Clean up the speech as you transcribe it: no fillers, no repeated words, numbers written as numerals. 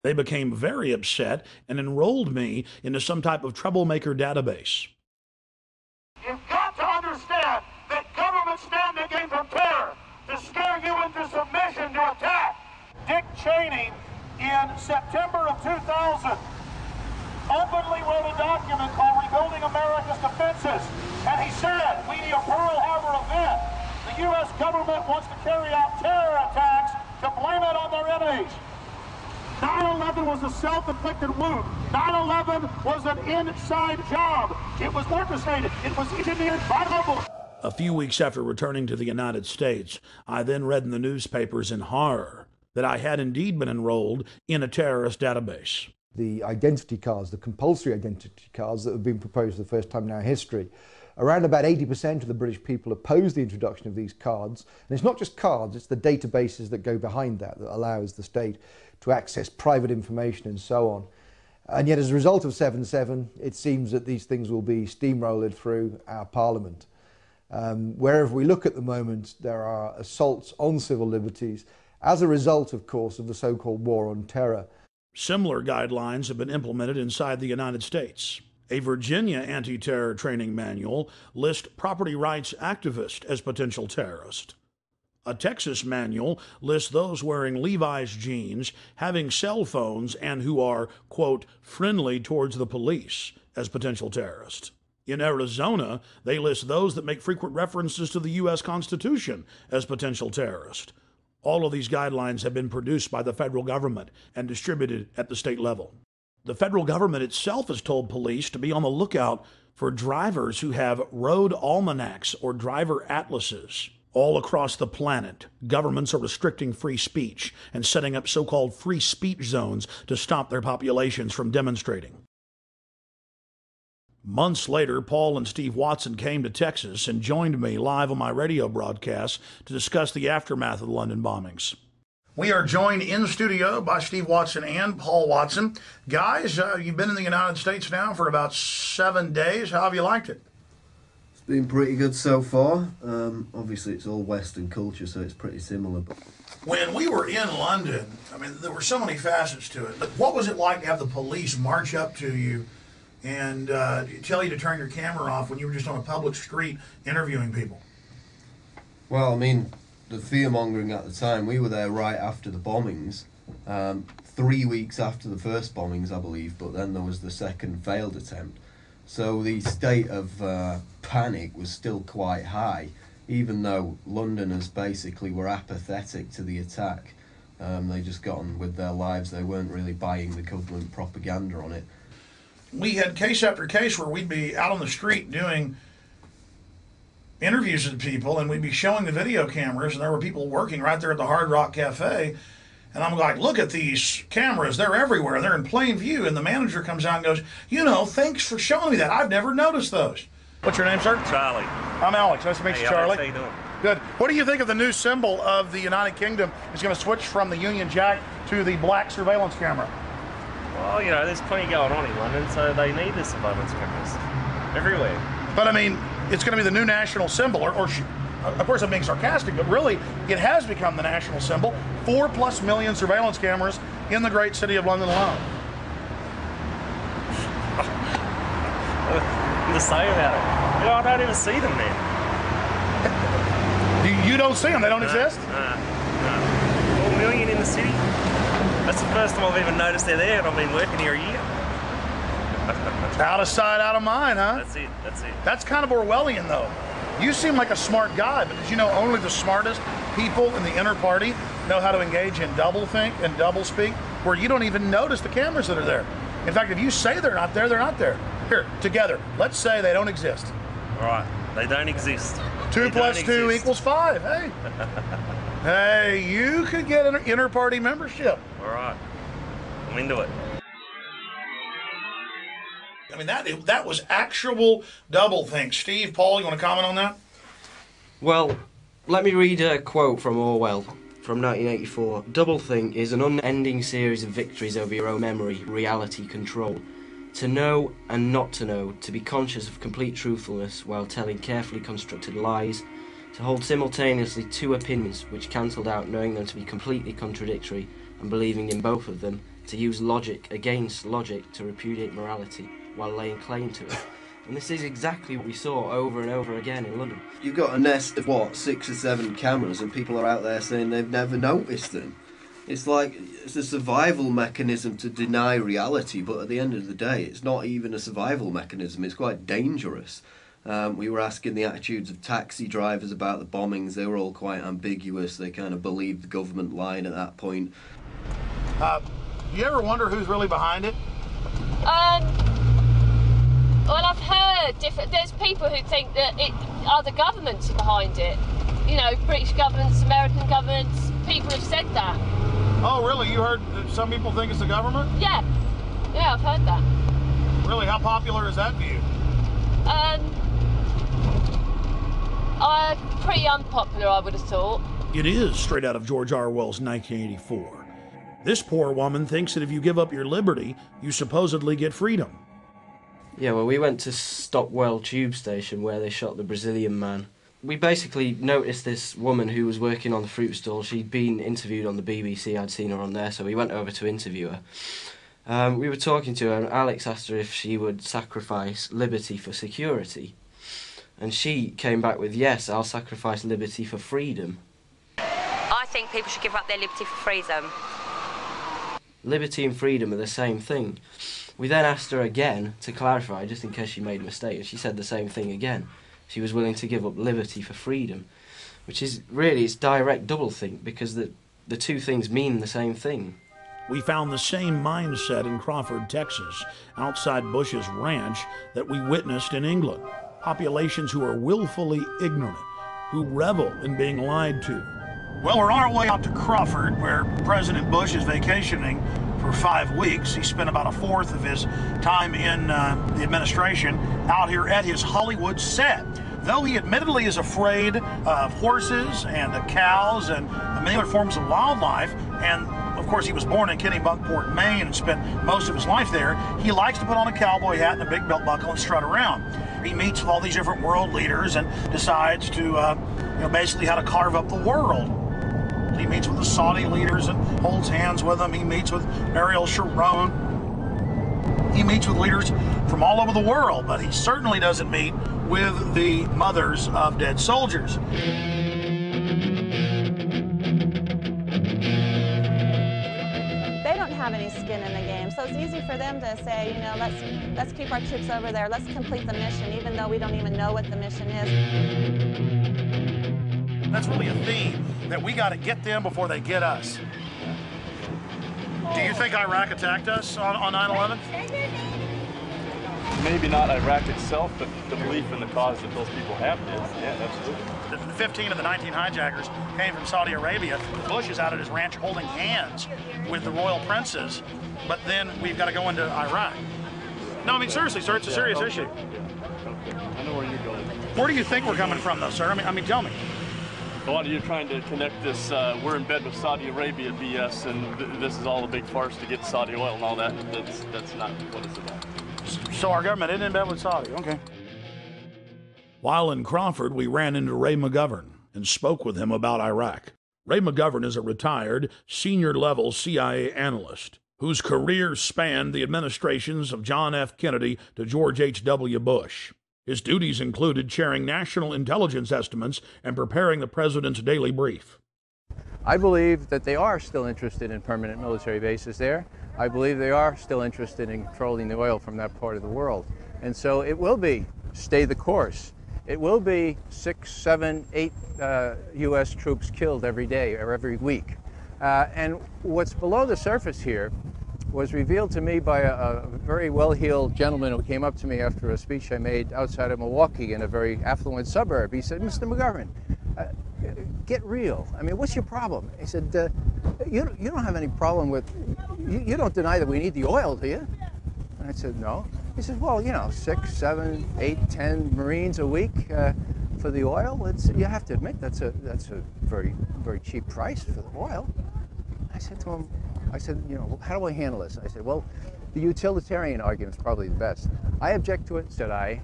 They became very upset and enrolled me into some type of troublemaker database. You've got to understand that governments stand to gain from terror, to scare you into submission, to attack. Dick Cheney, in September of 2000, openly wrote a document called Rebuilding America's Defenses, and he said, we need a Pearl Harbor event. The U.S. government wants to carry out terror attacks to blame it on their enemies. 9/11 was a self-inflicted wound. 9/11 was an inside job. It was orchestrated. It was engineered by the... A few weeks after returning to the United States, I then read in the newspapers in horror that I had indeed been enrolled in a terrorist database. The identity cards, the compulsory identity cards that have been proposed for the first time in our history, around about 80% of the British people oppose the introduction of these cards. And it's not just cards, it's the databases that go behind that allows the state to access private information and so on. And yet as a result of 7/7, it seems that these things will be steamrolled through our parliament. Wherever we look at the moment, there are assaults on civil liberties as a result, of course, of the so-called war on terror. Similar guidelines have been implemented inside the United States. A Virginia anti-terror training manual lists property rights activists as potential terrorists. A Texas manual lists those wearing Levi's jeans, having cell phones, and who are, quote, friendly towards the police as potential terrorists. In Arizona, they list those that make frequent references to the U.S. Constitution as potential terrorists. All of these guidelines have been produced by the federal government and distributed at the state level. The federal government itself has told police to be on the lookout for drivers who have road almanacs or driver atlases. All across the planet, governments are restricting free speech and setting up so-called free speech zones to stop their populations from demonstrating. Months later, Paul and Steve Watson came to Texas and joined me live on my radio broadcast to discuss the aftermath of the London bombings. We are joined in studio by Steve Watson and Paul Watson. Guys, you've been in the United States now for about 7 days. How have you liked it? It's been pretty good so far. Obviously, it's all Western culture, so it's pretty similar. But when we were in London, I mean, there were so many facets to it. But what was it like to have the police march up to you and tell you to turn your camera off when you were just on a public street interviewing people? Well, I mean, the fear-mongering at the time, we were there right after the bombings, 3 weeks after the first bombings, I believe, but then there was the second failed attempt. So the state of panic was still quite high, even though Londoners basically were apathetic to the attack. They just got on with their lives. They weren't really buying the government propaganda on it. We had case after case where we'd be out on the street doing interviews with people, and we'd be showing the video cameras, and there were people working right there at the Hard Rock Cafe, and I'm like, look at these cameras, they're everywhere, they're in plain view, and the manager comes out and goes, you know, thanks for showing me that, I've never noticed those. What's your name, sir? Charlie. I'm Alex, nice to meet you, Charlie. Alex, how you doing? Good. What do you think of the new symbol of the United Kingdom is going to switch from the Union Jack to the black surveillance camera? Well, you know, there's plenty going on in London, so they need the surveillance cameras everywhere. But I mean, it's going to be the new national symbol, or of course I'm being sarcastic, but really it has become the national symbol. 4+ million surveillance cameras in the great city of London alone. Nothing to say about it. You know, I don't even see them there. You don't see them? They don't exist? No. 4 million in the city. That's the first time I've even noticed they're there, and I've been working here a year. Out of sight, out of mind, huh? That's it, that's it. That's kind of Orwellian, though. You seem like a smart guy, but did you know only the smartest people in the inner party know how to engage in doublethink and doublespeak, where you don't even notice the cameras that are there? In fact, if you say they're not there, they're not there. Here, together, let's say they don't exist. All right, they don't exist. 2 plus 2 equals 5, hey. Hey, you could get an inner party membership. All right, I'm into it. I mean, that was actual doublethink. Steve, Paul, you want to comment on that? Well, let me read a quote from Orwell from 1984. Doublethink is an unending series of victories over your own memory, reality, control. To know and not to know, to be conscious of complete truthfulness while telling carefully constructed lies, to hold simultaneously two opinions which cancelled out knowing them to be completely contradictory and believing in both of them, to use logic against logic to repudiate morality while laying claim to it. And this is exactly what we saw over and over again in London. You've got a nest of, what, 6 or 7 cameras, and people are out there saying they've never noticed them. It's like, it's a survival mechanism to deny reality, but at the end of the day, it's not even a survival mechanism, it's quite dangerous. We were asking the attitudes of taxi drivers about the bombings. They were all quite ambiguous. They kind of believed the government line at that point. Do you ever wonder who's really behind it? Well, I've heard there's people who think that other governments are behind it. You know, British governments, American governments, people have said that. Oh, really? You heard that some people think it's the government? Yeah, I've heard that. Really? How popular is that view? Pretty unpopular, I would have thought. It is straight out of George Orwell's 1984. This poor woman thinks that if you give up your liberty, you supposedly get freedom. Yeah, well, we went to Stockwell tube station where they shot the Brazilian man. We basically noticed this woman who was working on the fruit stall. She'd been interviewed on the BBC, I'd seen her on there, so we went over to interview her. We were talking to her, and Alex asked her if she would sacrifice liberty for security. And she came back with, yes, I'll sacrifice liberty for freedom. I think people should give up their liberty for freedom. Liberty and freedom are the same thing. We then asked her again to clarify, just in case she made a mistake, and she said the same thing again. She was willing to give up liberty for freedom, which is really, it's direct doublethink, because the two things mean the same thing. We found the same mindset in Crawford, Texas, outside Bush's ranch that we witnessed in England. Populations who are willfully ignorant, who revel in being lied to. Well, we're on our way out to Crawford, where President Bush is vacationing for 5 weeks. He spent about a fourth of his time in the administration out here at his Hollywood set. Though he admittedly is afraid of horses and cows and many other forms of wildlife, and of course he was born in Kennebunkport, Maine, and spent most of his life there, he likes to put on a cowboy hat and a big belt buckle and strut around. He meets with all these different world leaders and decides to, basically how to carve up the world. He meets with the Saudi leaders and holds hands with them. He meets with Ariel Sharon. He meets with leaders from all over the world, but he certainly doesn't meet with the mothers of dead soldiers. They don't have any skin in the game, so it's easy for them to say, let's keep our troops over there, let's complete the mission, even though we don't even know what the mission is. That's really a theme, that we got to get them before they get us. Do you think Iraq attacked us on 9/11? Maybe not Iraq itself, but the belief in the cause that those people have did. Yeah, absolutely. The 15 of the 19 hijackers came from Saudi Arabia. Bush is out at his ranch holding hands with the royal princes, but then we've got to go into Iraq. No, I mean, seriously, sir, it's a serious issue. I know where you're going. Where do you think we're coming from, though, sir? I mean, tell me. A lot of you are trying to connect this, we're in bed with Saudi Arabia BS, and this is all a big farce to get Saudi oil and all that. That's not what it's about. So our government isn't in bed with Saudi, okay. While in Crawford, we ran into Ray McGovern and spoke with him about Iraq. Ray McGovern is a retired, senior-level CIA analyst whose career spanned the administrations of John F. Kennedy to George H.W. Bush. His duties included chairing national intelligence estimates and preparing the president's daily brief. I believe that they are still interested in permanent military bases there. I believe they are still interested in controlling the oil from that part of the world. And so it will be stay the course. It will be 6, 7, 8 U.S. troops killed every day or every week. And what's below the surface here was revealed to me by a very well-heeled gentleman who came up to me after a speech I made outside of Milwaukee in a very affluent suburb. He said, "Mr. McGovern, get real. I mean, what's your problem?" He said, you don't have any problem with, you don't deny that we need the oil, do you?" And I said, "No." He said, "Well, 6, 7, 8, 10 Marines a week for the oil, you have to admit that's a very, very cheap price for the oil." I said to him, "How do I handle this?" I said, "Well, the utilitarian argument is probably the best. I object to it," said I,